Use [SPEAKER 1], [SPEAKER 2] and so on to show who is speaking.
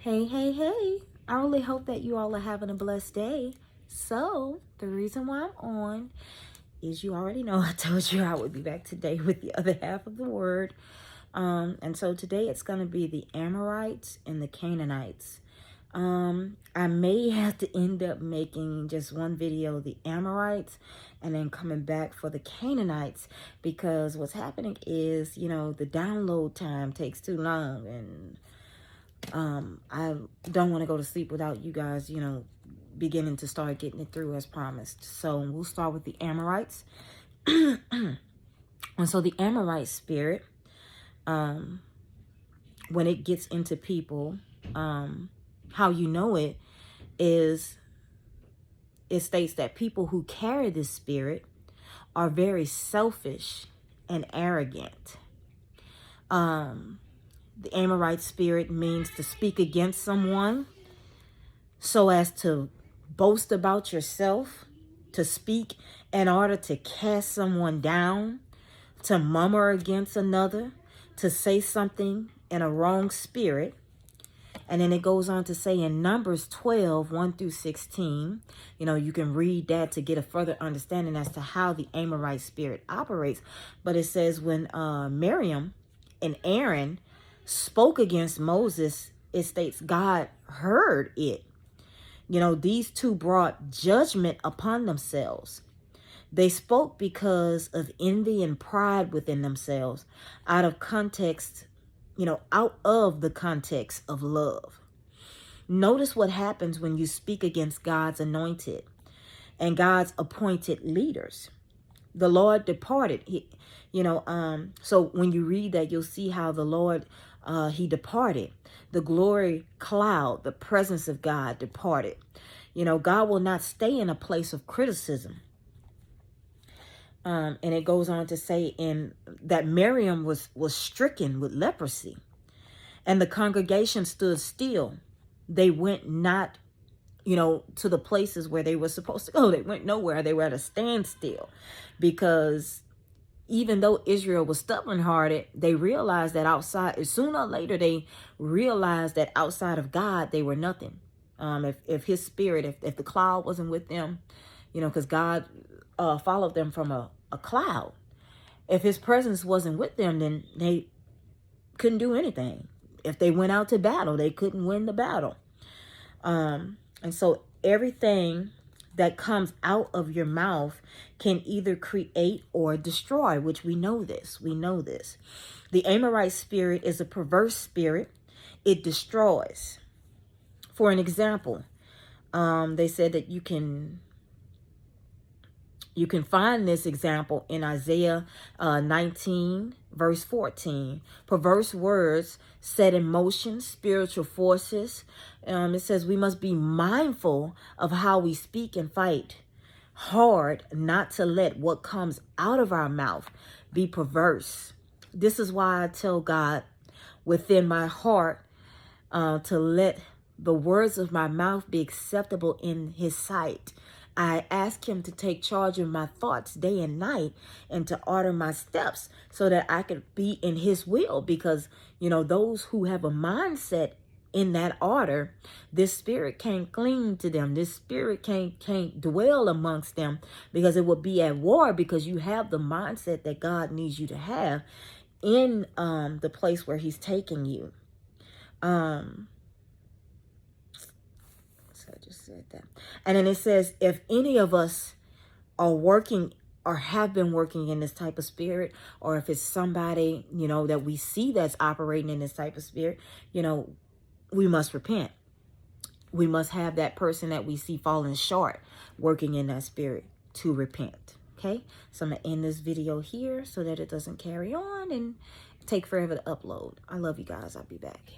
[SPEAKER 1] Hey, hey, hey. I really hope that you all are having a blessed day. So, the reason why I'm on is you already know I told you I would be back today with the other half of the word. And so today it's going to be the Amorites and the Canaanites. I may have to end up making just one video, the Amorites, and then coming back for the Canaanites, because what's happening is, the download time takes too long, and I don't want to go to sleep without you guys, beginning to start getting it through as promised. So we'll start with the Amorites. And so the Amorite spirit, when it gets into people, how you know it is, it states that people who carry this spirit are very selfish and arrogant. The Amorite spirit means to speak against someone so as to boast about yourself, to speak in order to cast someone down, to murmur against another, to say something in a wrong spirit. And then it goes on to say in Numbers 12, 1 through 16, you can read that to get a further understanding as to how the Amorite spirit operates. But it says when Miriam and Aaron spoke against Moses, it states God heard it. These two brought judgment upon themselves. They spoke because of envy and pride within themselves, out of context, out of the context of love. Notice what happens when you speak against God's anointed and God's appointed leaders. The Lord departed. So when you read that, you'll see how the Lord, he departed. The glory cloud, the presence of God departed. God will not stay in a place of criticism. And it goes on to say that Miriam was stricken with leprosy, and the congregation stood still. They went not, to the places where they were supposed to go. They went nowhere. They were at a standstill, because even though Israel was stubborn-hearted, they realized that sooner or later, they realized that outside of God, they were nothing. If his spirit, if the cloud wasn't with them, because God followed them from a cloud. If his presence wasn't with them, then they couldn't do anything. If they went out to battle, they couldn't win the battle. And so everything that comes out of your mouth can either create or destroy, which we know this. The Amorite spirit is a perverse spirit. It destroys. For an example, they said that you can find this example in Isaiah 19, verse 14. Perverse words set in motion spiritual forces. It says we must be mindful of how we speak and fight hard not to let what comes out of our mouth be perverse. This is why I tell God within my heart to let the words of my mouth be acceptable in his sight. I ask him to take charge of my thoughts day and night and to order my steps so that I could be in his will, because, those who have a mindset in that order, this spirit can't cling to them. This spirit can't dwell amongst them, because it will be at war, because you have the mindset that God needs you to have in the place where he's taking you. I just said that. And then it says, if any of us are working or have been working in this type of spirit, or if it's somebody, that we see that's operating in this type of spirit, we must repent. We must have that person that we see falling short, working in that spirit, to repent. Okay. So I'm going to end this video here so that it doesn't carry on and take forever to upload. I love you guys. I'll be back.